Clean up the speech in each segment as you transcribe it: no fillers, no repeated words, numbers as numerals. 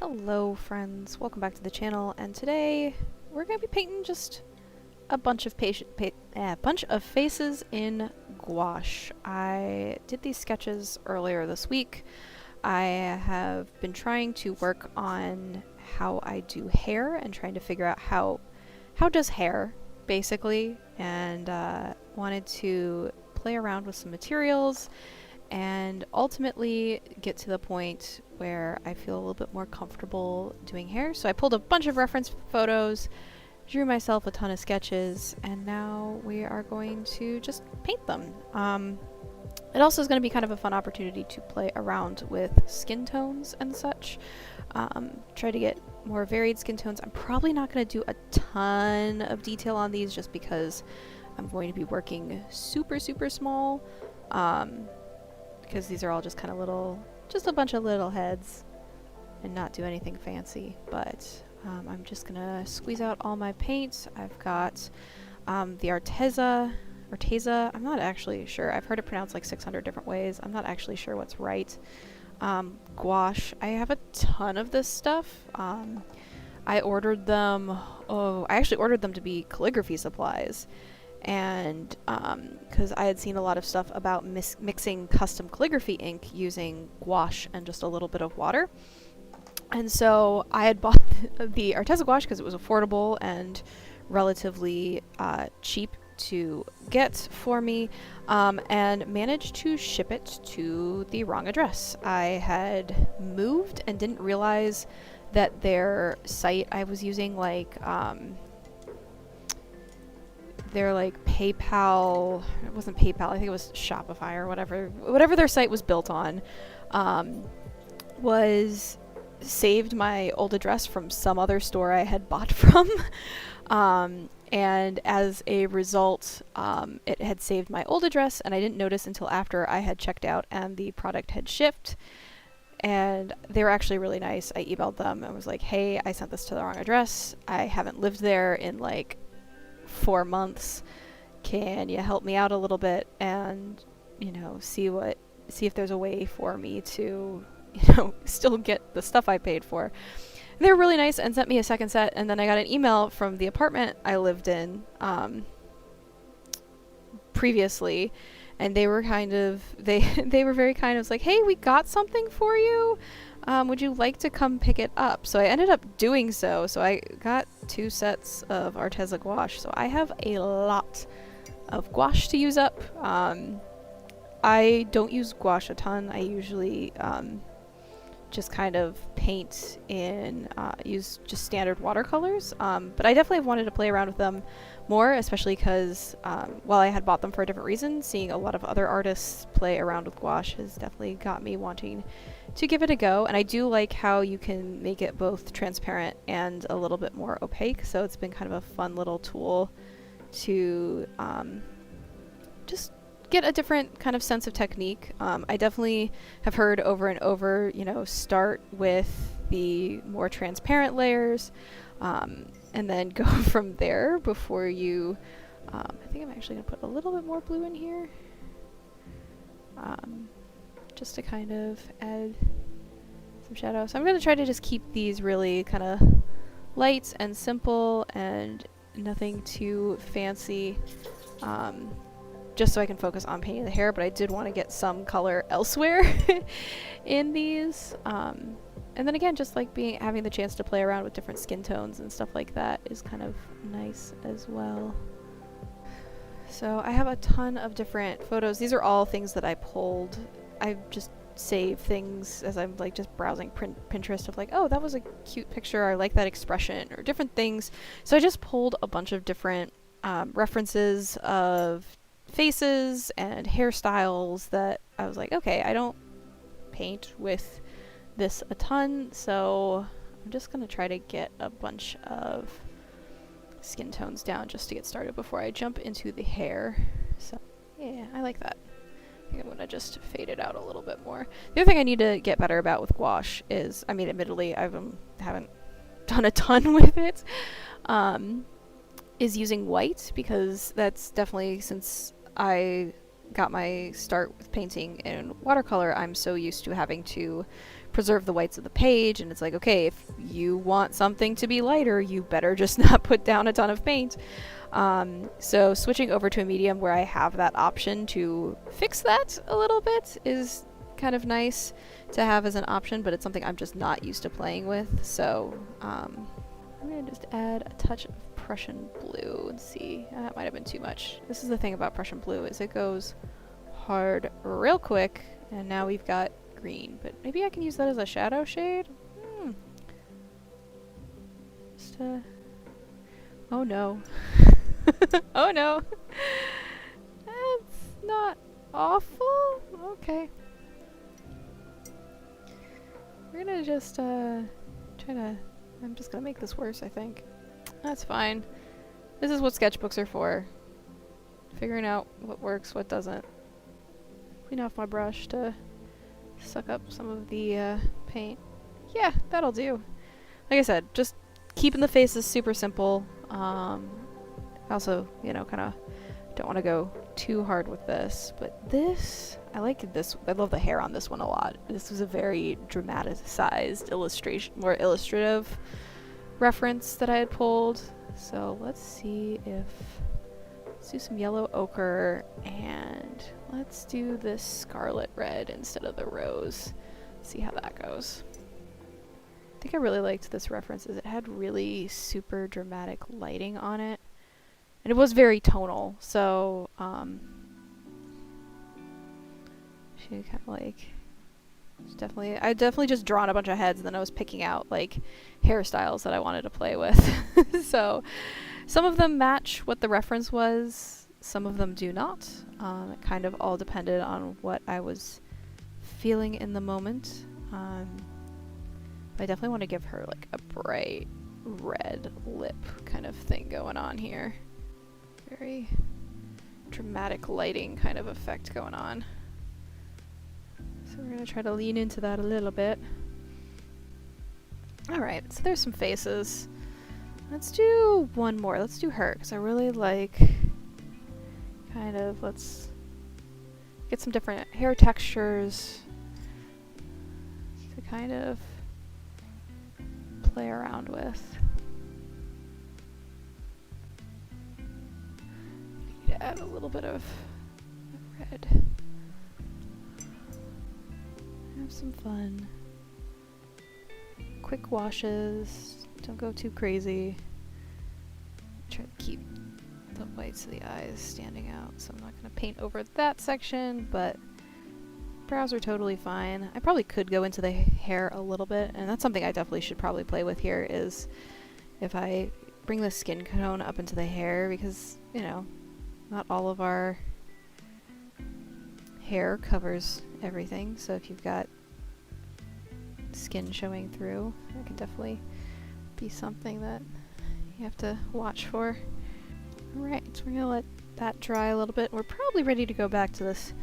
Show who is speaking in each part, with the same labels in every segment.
Speaker 1: Hello friends, welcome back to the channel, and today we're going to be painting just a bunch of faces in gouache. I did these sketches earlier this week. I have been trying to work on how I do hair and trying to figure out how does hair basically, and wanted to play around with some materials and ultimately get to the point where I feel a little bit more comfortable doing hair. So I pulled a bunch of reference photos, drew myself a ton of sketches, and now we are going to just paint them. It also is going to be kind of a fun opportunity to play around with skin tones and such. Try to get more varied skin tones. I'm probably not going to do a ton of detail on these just because I'm going to be working super small. Because these are all just kind of just a bunch of little heads and not do anything fancy. But I'm just gonna squeeze out all my paint. I've got the Arteza, I'm not actually sure. I've heard it pronounced like 600 different ways. I'm not actually sure what's right. Gouache. I have a ton of this stuff. I ordered them, I actually ordered them to be calligraphy supplies. And because I had seen a lot of stuff about mixing custom calligraphy ink using gouache and just a little bit of water. And so I had bought the Arteza Gouache because it was affordable and relatively cheap to get for me, and managed to ship it to the wrong address. I had moved and didn't realize that their site I was using, like, their like PayPal, it wasn't PayPal, I think it was Shopify or whatever their site was built on, was saved my old address from some other store I had bought from. And as a result, it had saved my old address, and I didn't notice until after I had checked out and the product had shipped. And they were actually really nice. I emailed them and was like, hey, I sent this to the wrong address. I haven't lived there in like 4 months. Can you help me out a little bit and, you know, see if there's a way for me to, you know, still get the stuff I paid for. And they were really nice and sent me a second set, and then I got an email from the apartment I lived in previously, and they were kind of they were very kind of like, hey, we got something for you. Would you like to come pick it up? So I ended up doing so. So I got 2 sets of Arteza Gouache. So I have a lot of gouache to use up. I don't use gouache a ton. I usually just kind of paint in, use just standard watercolors. But I definitely wanted to play around with them more, especially because while I had bought them for a different reason, seeing a lot of other artists play around with gouache has definitely got me wanting to give it a go. And I do like how you can make it both transparent and a little bit more opaque, so it's been kind of a fun little tool to just get a different kind of sense of technique. I definitely have heard over and over, you know, start with the more transparent layers, and then go from there before you, I think I'm actually going to put a little bit more blue in here, just to kind of add some shadow. So I'm going to try to just keep these really kind of light and simple and nothing too fancy, just so I can focus on painting the hair, but I did want to get some color elsewhere in these. And then again, just like having the chance to play around with different skin tones and stuff like that is kind of nice as well. So I have a ton of different photos. These are all things that I pulled. I just save things as I'm like just browsing Pinterest of like, oh, that was a cute picture, I like that expression, or different things. So I just pulled a bunch of different references of faces and hairstyles that I was like, okay, I don't paint with this a ton, so I'm just gonna try to get a bunch of skin tones down just to get started before I jump into the hair. So yeah, I like that. I think I'm gonna just fade it out a little bit more. The other thing I need to get better about with gouache is, I mean, admittedly, I haven't done a ton with it, is using white, because that's definitely, since I got my start with painting in watercolor, I'm so used to having to preserve the whites of the page, and it's like, okay, if you want something to be lighter, you better just not put down a ton of paint. So switching over to a medium where I have that option to fix that a little bit is kind of nice to have as an option, but it's something I'm just not used to playing with. So I'm gonna just add a touch of Prussian blue and see. That might have been too much. This is the thing about Prussian blue, is it goes hard real quick, and now we've got green, but maybe I can use that as a shadow shade? Just oh no. Oh no. That's not awful. Okay. We're gonna just I'm just gonna make this worse, I think. That's fine. This is what sketchbooks are for. Figuring out what works, what doesn't. Clean off my brush to suck up some of the paint. Yeah, that'll do. Like I said, just keeping the faces super simple. Also, you know, kind of don't want to go too hard with this, but this, I like this. I love the hair on this one a lot. This was a very dramatized illustration, more illustrative reference that I had pulled. So let's see if, let's do some yellow ochre, and let's do this scarlet red instead of the rose. See how that goes. I think I really liked this reference, is it had really super dramatic lighting on it. And it was very tonal, so she kind of like, I definitely just drawn a bunch of heads, and then I was picking out like hairstyles that I wanted to play with. So some of them match what the reference was, some of them do not. It kind of all depended on what I was feeling in the moment. I definitely want to give her like a bright red lip kind of thing going on here. Very dramatic lighting kind of effect going on. So we're going to try to lean into that a little bit. Alright, so there's some faces. Let's do one more. Let's do her, because I really like kind of, let's get some different hair textures to kind of play around with. Need to add a little bit of red. Have some fun. Quick washes. Don't go too crazy. Try to keep the whites of the eyes standing out, so I'm not going to paint over that section, but brows are totally fine. I probably could go into the hair a little bit, and that's something I definitely should probably play with here, is if I bring the skin tone up into the hair, because, you know, not all of our hair covers everything, so if you've got skin showing through, that can definitely be something that you have to watch for. Alright, so we're gonna let that dry a little bit. We're probably ready to go back to this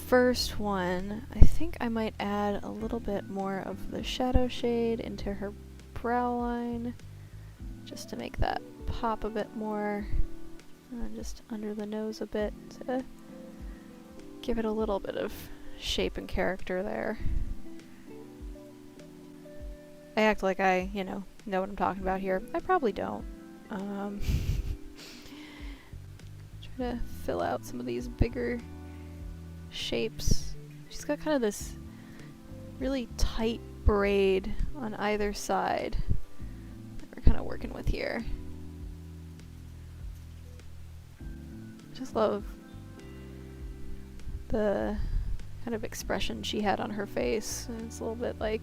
Speaker 1: first one. I think I might add a little bit more of the shadow shade into her brow line, just to make that pop a bit more, and just under the nose a bit to give it a little bit of shape and character there. I act like I, you know what I'm talking about here. I probably don't. Try to fill out some of these bigger shapes. She's got kind of this really tight braid on either side that we're kind of working with here. Just love the kind of expression she had on her face. And it's a little bit like,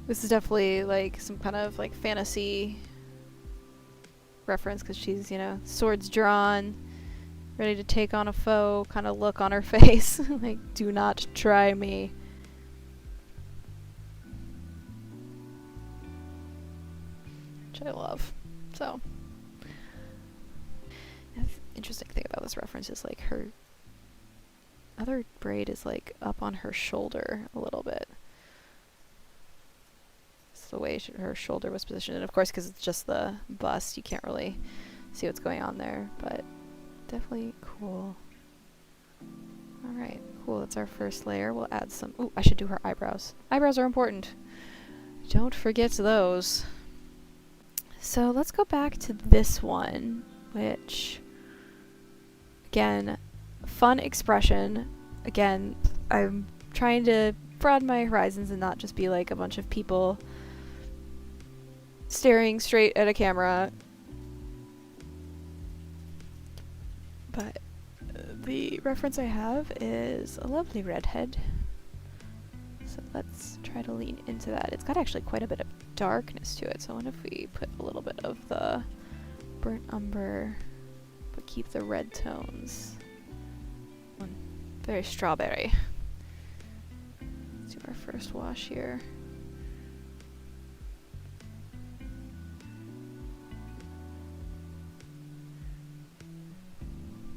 Speaker 1: this is definitely like some kind of like fantasy reference, because she's, you know, swords drawn, ready to take on a foe kind of look on her face. Like, do not try me. Which I love. So, the interesting thing about this reference is like her other braid is like up on her shoulder a little bit. The way her shoulder was positioned, and of course because it's just the bust, you can't really see what's going on there, but definitely cool. Alright, cool, that's our first layer. We'll add some... Ooh, I should do her eyebrows. Eyebrows are important. Don't forget those. So let's go back to this one, which, again, fun expression. Again, I'm trying to broaden my horizons and not just be like a bunch of people staring straight at a camera. But the reference I have is a lovely redhead. So let's try to lean into that. It's got actually quite a bit of darkness to it, so I wonder if we put a little bit of the burnt umber, but keep the red tones. Very strawberry. Let's do our first wash here.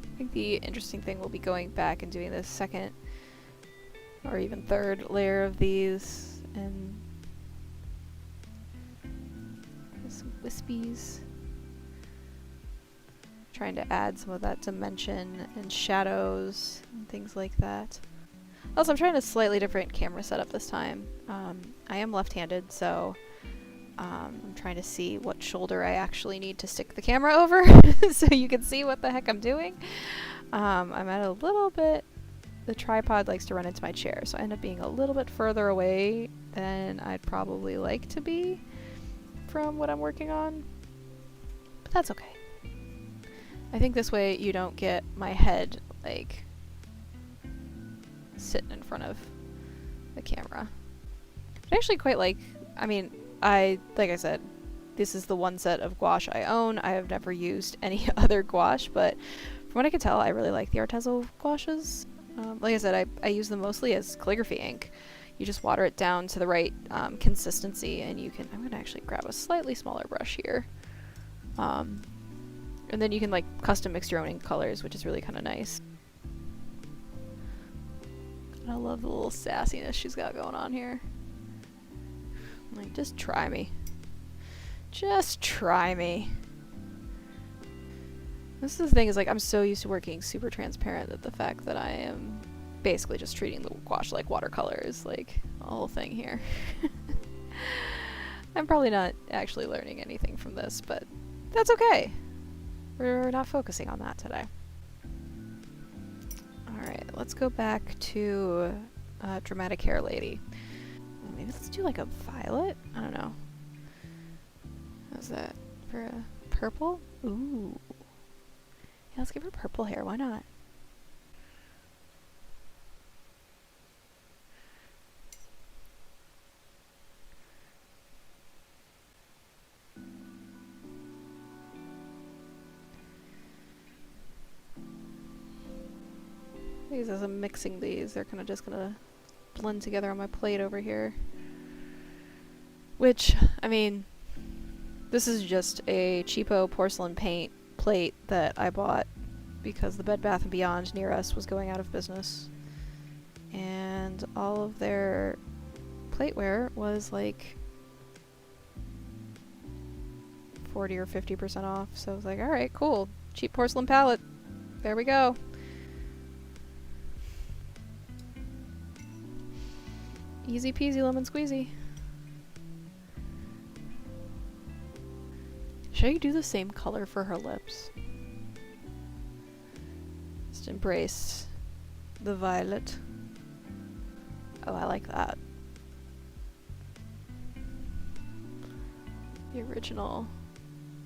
Speaker 1: I think the interesting thing will be going back and doing this second or even third layer of these and some wispies. Trying to add some of that dimension and shadows and things like that. Also, I'm trying a slightly different camera setup this time. I am left-handed, so I'm trying to see what shoulder I actually need to stick the camera over so you can see what the heck I'm doing. I'm at a little bit... The tripod likes to run into my chair, so I end up being a little bit further away than I'd probably like to be from what I'm working on. But that's okay. I think this way you don't get my head, like, sitting in front of the camera. I actually quite like, I mean, like I said, this is the one set of gouache I own. I have never used any other gouache, but from what I can tell, I really like the Arteza gouaches. Like I said, I use them mostly as calligraphy ink. You just water it down to the right consistency, and you can... I'm going to actually grab a slightly smaller brush here. And then you can, like, custom mix your own ink colors, which is really kind of nice. I love the little sassiness she's got going on here. Like, just try me. Just try me. This is the thing, is like, I'm so used to working super transparent that the fact that I am basically just treating the gouache like watercolors, like, a whole thing here. I'm probably not actually learning anything from this, but that's okay. We're not focusing on that today. Alright, let's go back to Dramatic Hair Lady. Maybe let's do like a violet? I don't know. How's that? For a purple? Ooh. Yeah, let's give her purple hair, why not? As I'm mixing these, they're kind of just gonna blend together on my plate over here. Which, I mean, this is just a cheapo porcelain paint plate that I bought because the Bed Bath & Beyond near us was going out of business. And all of their plateware was like 40 or 50% off, so I was like, alright, cool. Cheap porcelain palette. There we go. Easy peasy lemon squeezy. Should I do the same color for her lips? Just embrace the violet. Oh, I like that. The original.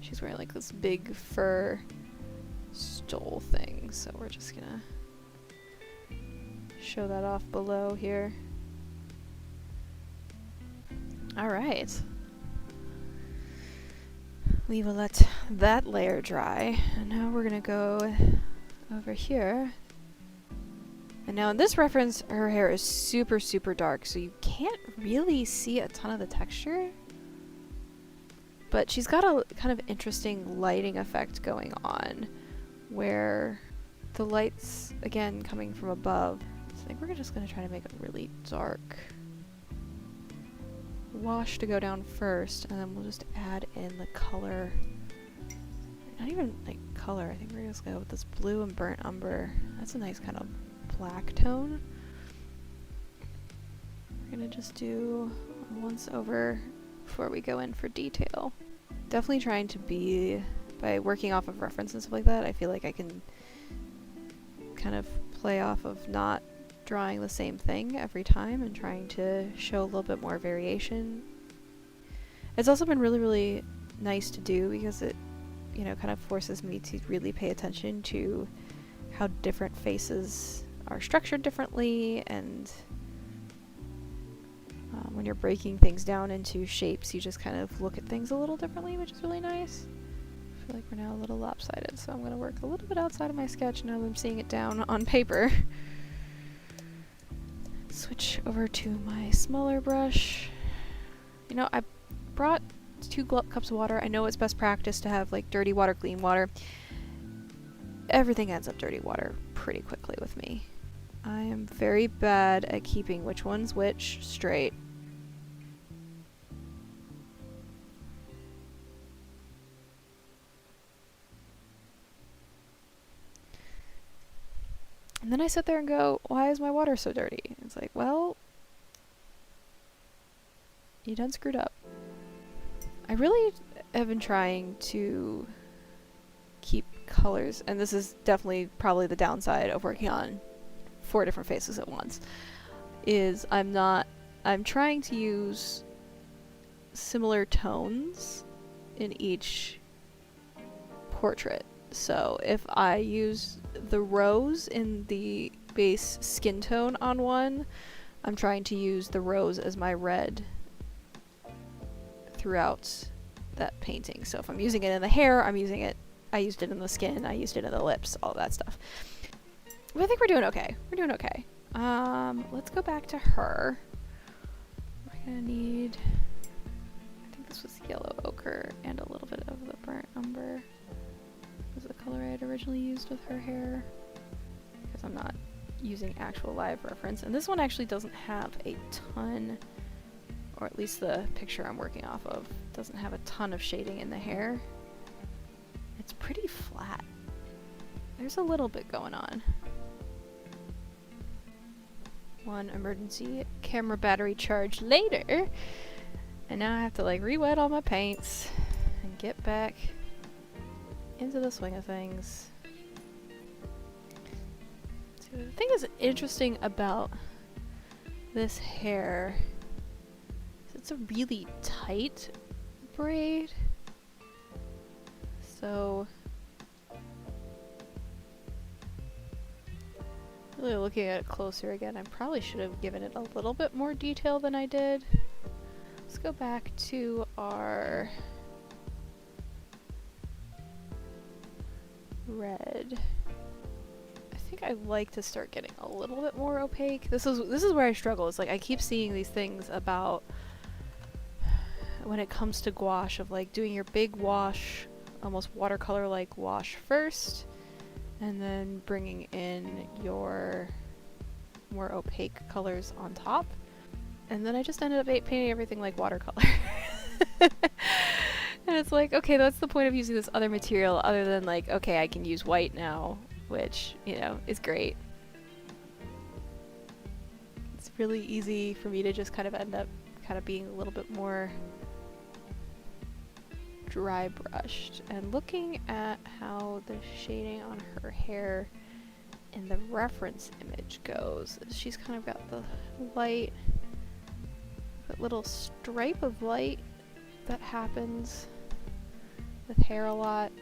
Speaker 1: She's wearing like this big fur stole thing, so we're just gonna show that off below here. Alright. We will let that layer dry, and now we're gonna go over here. And now in this reference, her hair is super, super dark, so you can't really see a ton of the texture. But she's got a kind of interesting lighting effect going on, where the light's, again, coming from above. So I think we're just gonna try to make it really dark. Wash to go down first, and then we'll just add in the color. Not even like color, I think we're just gonna go with this blue and burnt umber. That's a nice kind of black tone. We're gonna just do a once over before we go in for detail. Definitely trying to be, by working off of reference and stuff like that, I feel like I can kind of play off of not drawing the same thing every time and trying to show a little bit more variation. It's also been really, really nice to do because it, you know, kind of forces me to really pay attention to how different faces are structured differently, and when you're breaking things down into shapes, you just kind of look at things a little differently, which is really nice. I feel like we're now a little lopsided, so I'm going to work a little bit outside of my sketch now that I'm seeing it down on paper. Switch over to my smaller brush. You know, I brought 2 cups of water. I know it's best practice to have like dirty water, clean water. Everything ends up dirty water pretty quickly with me. I am very bad at keeping which one's which straight. And then I sit there and go, why is my water so dirty? It's like, well, you done screwed up. I really have been trying to keep colors, and this is definitely probably the downside of working on 4 different faces at once, is I'm trying to use similar tones in each portrait. So if I use the rose in the base skin tone on one, I'm trying to use the rose as my red throughout that painting. So if I'm using it in the hair, I used it in the skin, I used it in the lips, all that stuff. But I think we're doing okay. We're doing okay. Let's go back to her. We're gonna need, I think this was yellow ochre and a little bit of the burnt umber. Was the color I had originally used with her hair, because I'm not using actual live reference. And this one actually doesn't have a ton, or at least the picture I'm working off of doesn't have a ton of shading in the hair. It's pretty flat. There's a little bit going on. One emergency camera battery charge later, and now I have to like re-wet all my paints and get back into the swing of things. So the thing that's interesting about this hair is it's a really tight braid. So really looking at it closer again, I probably should have given it a little bit more detail than I did. Let's go back to our red. I think I like to start getting a little bit more opaque. This is where I struggle. It's like I keep seeing these things about when it comes to gouache of like doing your big wash, almost watercolor like wash first, and then bringing in your more opaque colors on top. And then I just ended up painting everything like watercolor. And it's like, okay, that's the point of using this other material, other than like, okay, I can use white now, which, you know, is great. It's really easy for me to just kind of end up kind of being a little bit more dry brushed. And looking at how the shading on her hair in the reference image goes, she's kind of got the light, that little stripe of light that happens with hair a lot.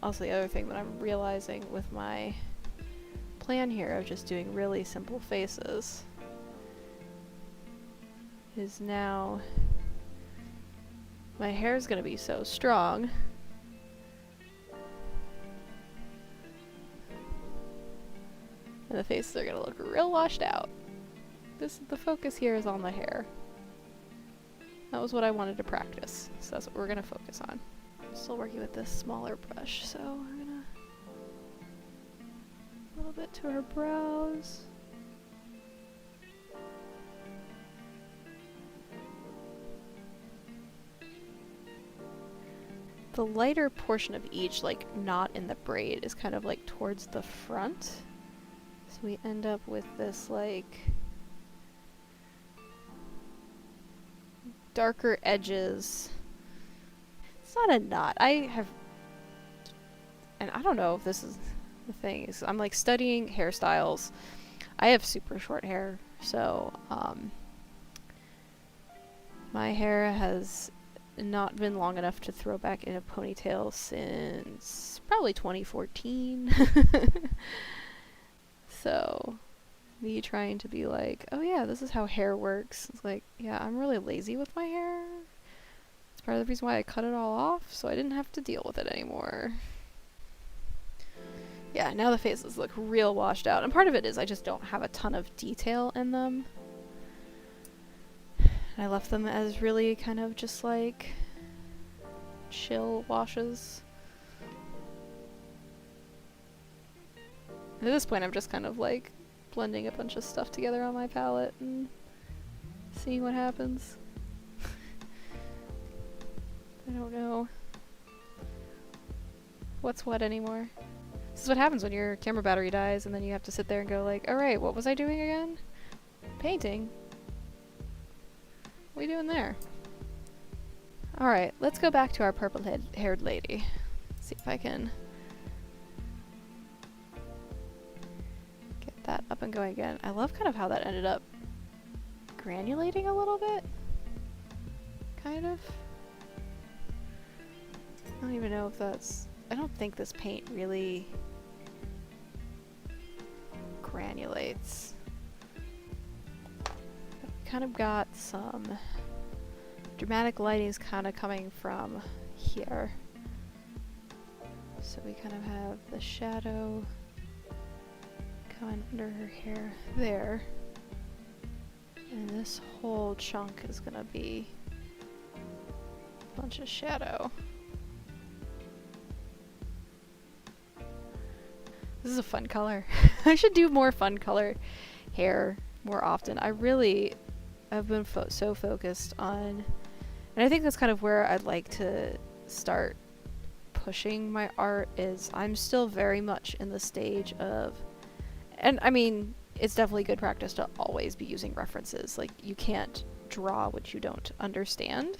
Speaker 1: Also, the other thing that I'm realizing with my plan here of just doing really simple faces is now my hair is going to be so strong and the faces are going to look real washed out. The focus here is on the hair. That was what I wanted to practice, so that's what we're going to focus on. I'm still working with this smaller brush, so I'm going to a little bit to her brows. The lighter portion of each, like not in the braid, is kind of like towards the front. So we end up with this like darker edges. It's not a knot. And I don't know if this is the thing, is I'm like studying hairstyles. I have super short hair, so my hair has not been long enough to throw back in a ponytail since probably 2014. So me trying to be like, oh yeah, this is how hair works. It's like, yeah, I'm really lazy with my hair. It's part of the reason why I cut it all off, so I didn't have to deal with it anymore. Yeah, now the faces look real washed out, and part of it is I just don't have a ton of detail in them. I left them as really kind of just like chill washes. At this point, I'm just kind of like blending a bunch of stuff together on my palette and seeing what happens. I don't know what's what anymore. This is what happens when your camera battery dies and then you have to sit there and go like, alright, what was I doing again? Painting. What are we doing there? Alright, let's go back to our purple-haired lady. See if I can get that up and going again. I love kind of how that ended up granulating a little bit. Kind of. I don't even know if that's... I don't think this paint really granulates. Kind of got some dramatic lighting kind of coming from here. So we kind of have the shadow coming under her hair there. And this whole chunk is gonna be a bunch of shadow. This is a fun color. I should do more fun color hair more often. I've been so focused on, and I think that's kind of where I'd like to start pushing my art, is I'm still very much in the stage of, and I mean, it's definitely good practice to always be using references. Like, you can't draw what you don't understand,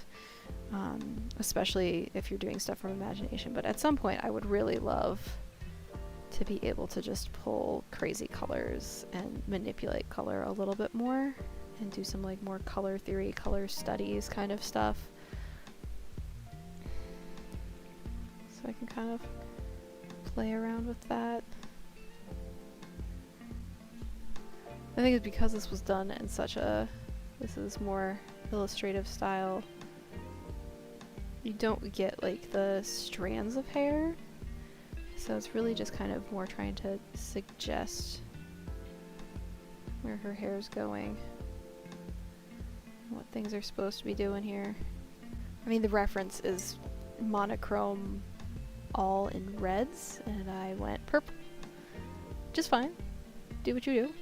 Speaker 1: especially if you're doing stuff from imagination. But at some point, I would really love to be able to just pull crazy colors and manipulate color a little bit more and do some like more color theory, color studies kind of stuff. So I can kind of play around with that. I think it's because this was done in such a, this is more illustrative style, you don't get like the strands of hair. So it's really just kind of more trying to suggest where her hair's going, what things are supposed to be doing here. I mean, the reference is monochrome all in reds, and I went purple. Just fine. Do what you do.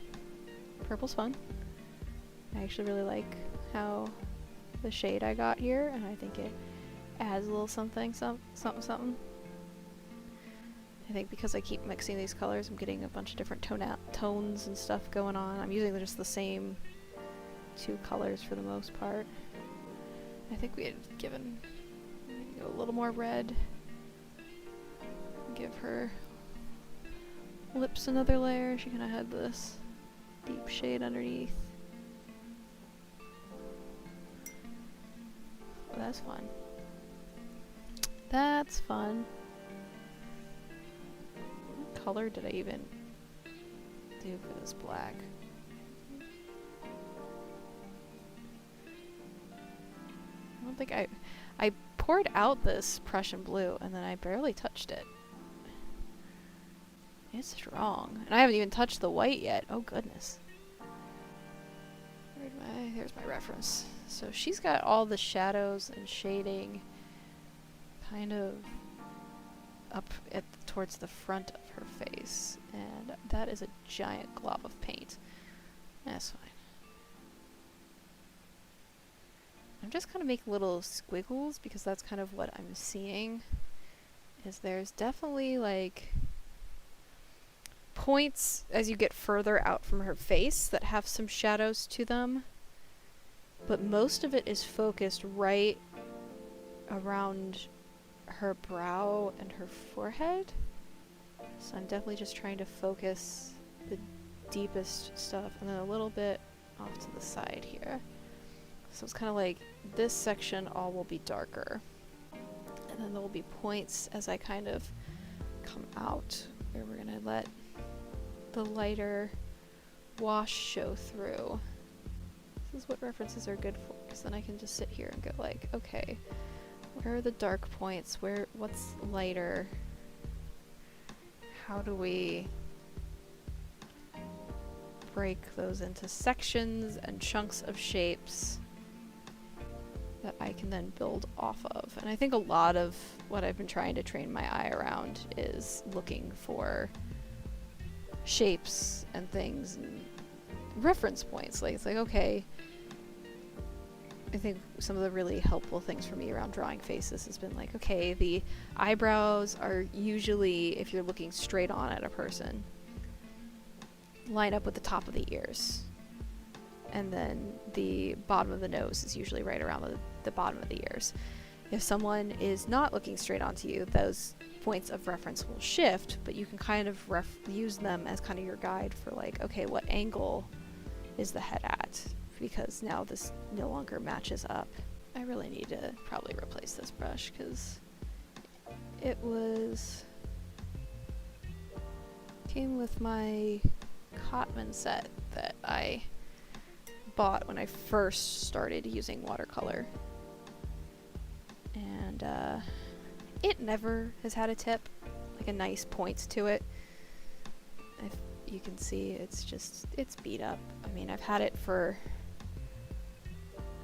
Speaker 1: Purple's fun. I actually really like how the shade I got here, and I think it adds a little something. I think because I keep mixing these colors, I'm getting a bunch of different tones and stuff going on. I'm using just the same two colors for the most part. I think we had given a little more red. Give her lips another layer. She kind of had this deep shade underneath. Oh, that's fun. That's fun. What color did I even do for this black? I don't think I poured out this Prussian blue and then I barely touched it. It's strong. And I haven't even touched the white yet. Oh goodness. Here's my reference. So she's got all the shadows and shading kind of up towards the front of her face. And that is a giant glob of paint. That's fine. I'm just kind of making little squiggles because that's kind of what I'm seeing. Is there's definitely like points as you get further out from her face that have some shadows to them, but most of it is focused right around her brow and her forehead. So I'm definitely just trying to focus the deepest stuff, and then a little bit off to the side here. So it's kind of like this section all will be darker, and then there will be points as I kind of come out where we're gonna let the lighter wash show through. This is what references are good for, because then I can just sit here and go like, okay, where are the dark points? What's lighter? How do we break those into sections and chunks of shapes that I can then build off of? And I think a lot of what I've been trying to train my eye around is looking for shapes and things and reference points. Like, it's like, okay, I think some of the really helpful things for me around drawing faces has been like, okay, the eyebrows are usually, if you're looking straight on at a person, line up with the top of the ears. And then the bottom of the nose is usually right around the bottom of the ears. If someone is not looking straight onto you, those points of reference will shift, but you can kind of use them as kind of your guide for like, okay, what angle is the head at? Because now this no longer matches up. I really need to probably replace this brush because it came with my Cotman set that I bought when I first started using watercolor, and it never has had a tip, like a nice point to it. If you can see, it's beat up. I mean, I've had it for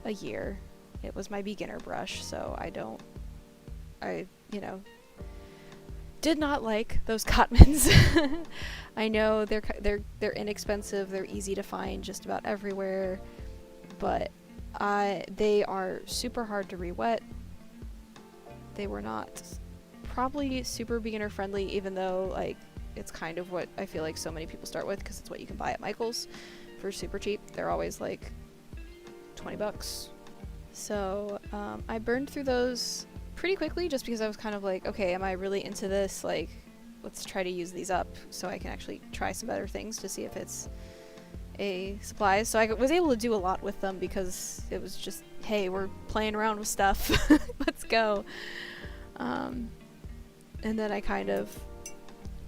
Speaker 1: a year. It was my beginner brush, so I did not like those Cotmans. I know they're inexpensive, they're easy to find just about everywhere, but they are super hard to re-wet. They were not probably super beginner friendly, even though like it's kind of what I feel like so many people start with because it's what you can buy at Michael's for super cheap. They're always like $20. So I burned through those pretty quickly just because I was kind of like, okay, am I really into this? Like, let's try to use these up so I can actually try some better things to see if it's a supply. So I was able to do a lot with them because it was just, hey, we're playing around with stuff. Let's go. And then I kind of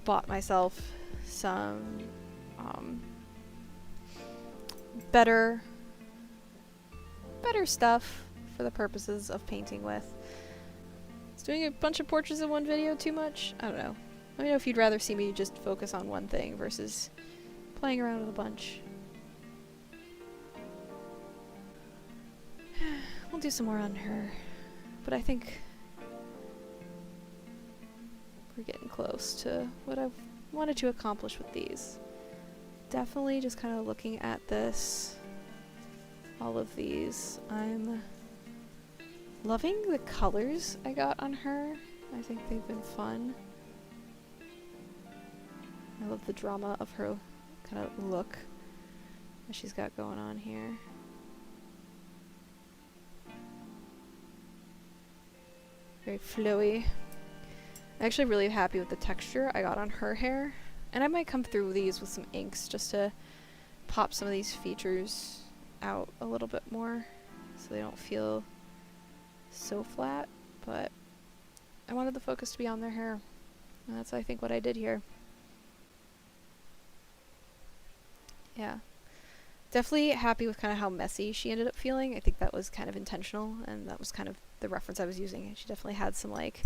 Speaker 1: bought myself some better stuff for the purposes of painting with. Is doing a bunch of portraits in one video too much? I don't know. Let me know if you'd rather see me just focus on one thing versus playing around with a bunch. We'll do some more on her, but I think we're getting close to what I've wanted to accomplish with these. Definitely just kind of looking at this, all of these. I'm loving the colors I got on her. I think they've been fun. I love the drama of her kind of look that she's got going on here. Very flowy. I'm actually really happy with the texture I got on her hair. And I might come through these with some inks just to pop some of these features out a little bit more so they don't feel so flat, but I wanted the focus to be on their hair, and that's I think what I did here. Yeah, definitely happy with kind of how messy she ended up feeling. I think that was kind of intentional, and that was kind of the reference I was using. She definitely had some like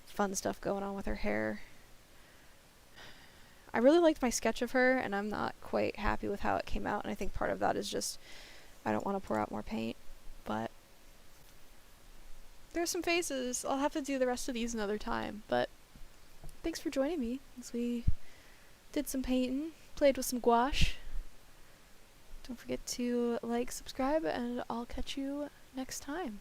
Speaker 1: fun stuff going on with her hair. I really liked my sketch of her, and I'm not quite happy with how it came out, and I think part of that is just I don't want to pour out more paint, but there's some faces. I'll have to do the rest of these another time, but thanks for joining me as we did some painting, played with some gouache. Don't forget to like, subscribe, and I'll catch you next time.